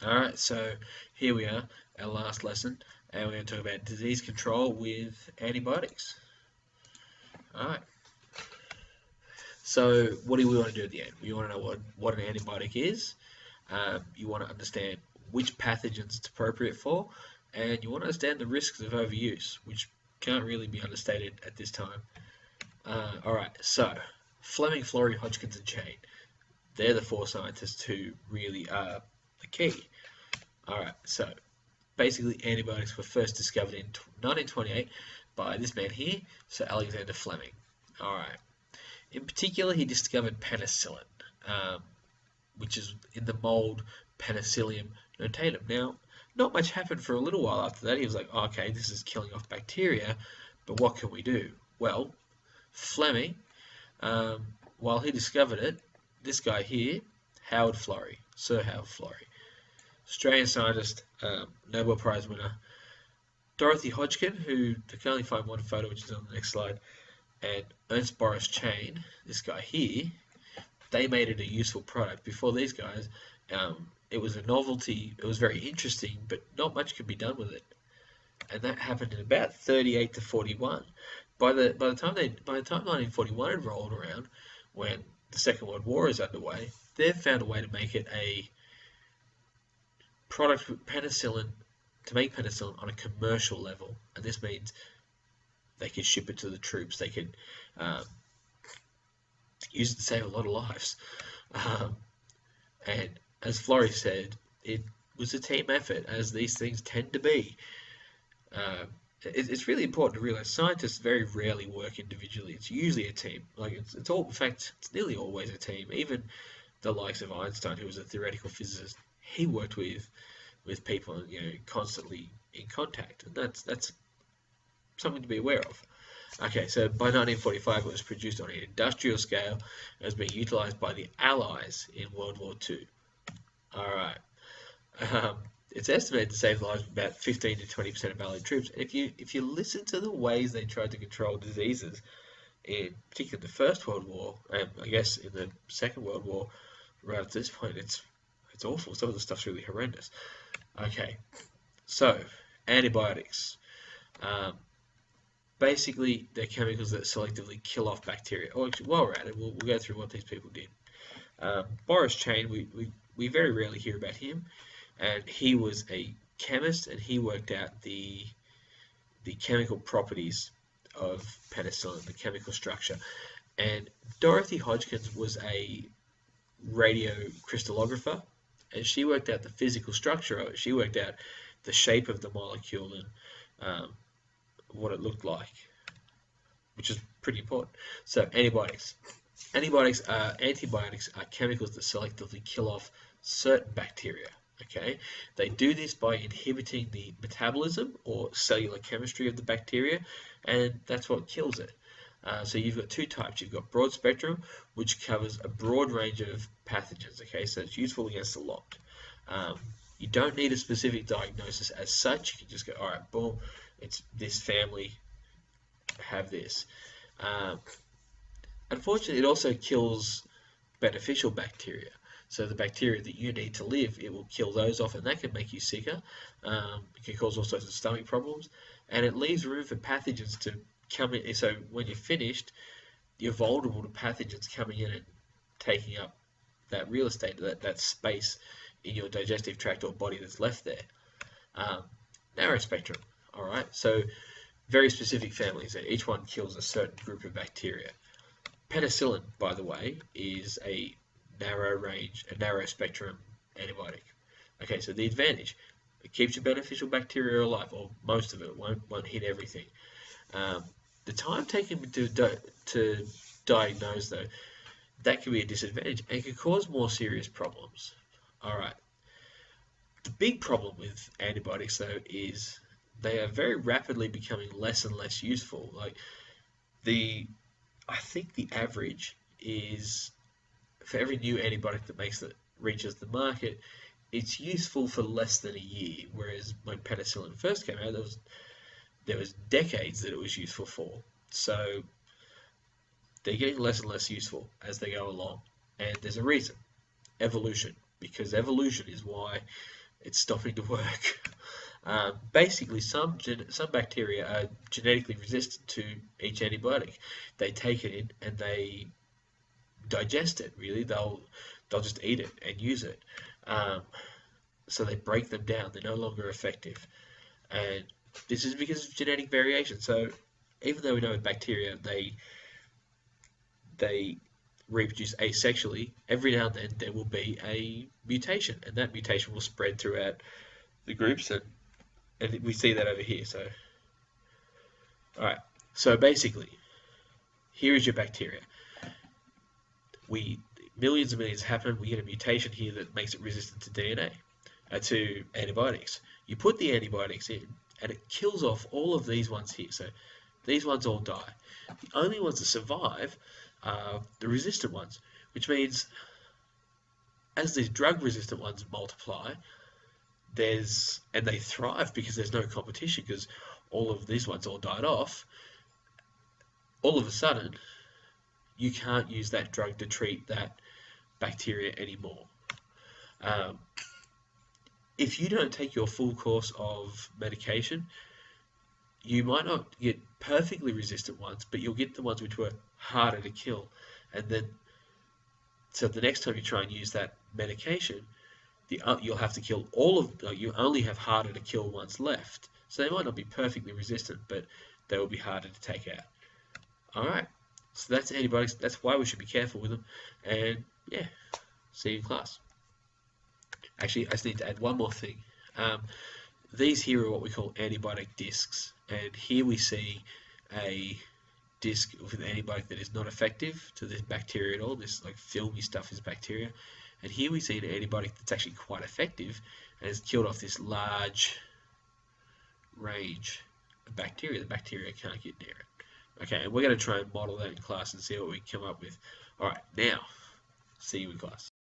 Alright, so here we are, our last lesson, and we're going to talk about disease control with antibiotics. Alright, so what do we want to do at the end? We want to know what an antibiotic is, you want to understand which pathogens it's appropriate for, and you want to understand the risks of overuse, which can't really be understated at this time. Alright, so FLEMMING, FLOREY, HODGKINS, and Chain. They're the four scientists who really are the key. Alright, so basically antibiotics were first discovered in 1928 by this man here, Sir Alexander Fleming. Alright, in particular he discovered penicillin, which is in the mold Penicillium notatum. Now, not much happened for a little while after that. He was like, oh, okay, this is killing off bacteria, but what can we do? Well, Fleming, while he discovered it, this guy here, Howard Florey, Sir Howard Florey, Australian scientist, Nobel Prize winner, Dorothy Hodgkin, who I can only find one photo, which is on the next slide, and Ernst Boris Chain, this guy here, they made it a useful product. Before these guys, it was a novelty, it was very interesting, but not much could be done with it. And that happened in about 38 to 41. By the time 1941 had rolled around, when the Second World War is underway, they've found a way to make it a product with penicillin, to make penicillin on a commercial level, and this means they could ship it to the troops, they could use it to save a lot of lives. And as Florey said, it was a team effort, as these things tend to be. It's really important to realize scientists very rarely work individually. It's usually a team. Like it's all, in fact, it's nearly always a team. Even the likes of Einstein, who was a theoretical physicist, he worked with people, constantly in contact, and that's something to be aware of. Okay, so by 1945 it was produced on an industrial scale and was being utilized by the Allies in World War II. Alright. It's estimated to save the lives of about 15 to 20% of Allied troops. And if you listen to the ways they tried to control diseases, in particular the First World War, and I guess in the Second World War, right at this point, it's awful. Some of the stuff's really horrendous. Okay, so antibiotics. Basically, they're chemicals that selectively kill off bacteria. Or actually, while we're at it, we'll go through what these people did. Boris Chain, we very rarely hear about him, and he was a chemist, and he worked out the chemical properties of penicillin, the chemical structure. And Dorothy Hodgkins was a radiocrystallographer, and she worked out the physical structure of it. She worked out the shape of the molecule and what it looked like, which is pretty important. So antibiotics. Antibiotics are chemicals that selectively kill off certain bacteria. Okay, they do this by inhibiting the metabolism or cellular chemistry of the bacteria, and that's what kills it. So you've got two types. You've got broad spectrum, which covers a broad range of pathogens. Okay, so it's useful against a lot. You don't need a specific diagnosis as such. You can just go, all right, boom, it's this family, have this. Unfortunately, it also kills beneficial bacteria. So the bacteria that you need to live, it will kill those off, and that can make you sicker. It can cause all sorts of stomach problems, and it leaves room for pathogens to come in. So when you're finished, you're vulnerable to pathogens coming in and taking up that real estate, that space in your digestive tract or body that's left there. Narrow spectrum, all right? So very specific families, and each one kills a certain group of bacteria. Penicillin, by the way, is a narrow spectrum antibiotic. Okay, so the advantage, it keeps your beneficial bacteria alive, or most of it, won't hit everything. The time taken to diagnose, though, that can be a disadvantage and can cause more serious problems. Alright, the big problem with antibiotics, though, is they are very rapidly becoming less and less useful. Like I think the average is, for every new antibiotic that reaches the market, it's useful for less than a year. Whereas when penicillin first came out, there was decades that it was useful for. So they're getting less and less useful as they go along. And there's a reason. Evolution. Because evolution is why it's stopping to work. Basically, some bacteria are genetically resistant to each antibiotic. They take it in and they digest it. Really, they'll just eat it and use it. Um, so they break them down. They're no longer effective, and this is because of genetic variation. So even though we know with bacteria they reproduce asexually, every now and then there will be a mutation, and that mutation will spread throughout the groups, and we see that over here. So, all right. So basically, here is your bacteria. Millions and millions happen. We get a mutation here that makes it resistant to DNA, to antibiotics. You put the antibiotics in, and it kills off all of these ones here. So these ones all die. The only ones that survive are the resistant ones, which means as these drug-resistant ones multiply, and they thrive because there's no competition because all of these ones all died off. All of a sudden, you can't use that drug to treat that bacteria anymore. If you don't take your full course of medication, you might not get perfectly resistant ones, but you'll get the ones which were harder to kill. And then, so the next time you try and use that medication, you'll have to kill you only have harder to kill ones left. So they might not be perfectly resistant, but they will be harder to take out. All right, so that's antibiotics. That's why we should be careful with them. And yeah, see you in class. Actually, I just need to add one more thing. These here are what we call antibiotic discs, and here we see a disc with an antibiotic that is not effective to this bacteria at all. This like filmy stuff is bacteria, and here we see an antibiotic that's actually quite effective and has killed off this large range of bacteria. The bacteria can't get near it. Okay, and we're going to try and model that in class and see what we come up with. All right, now, see you in class.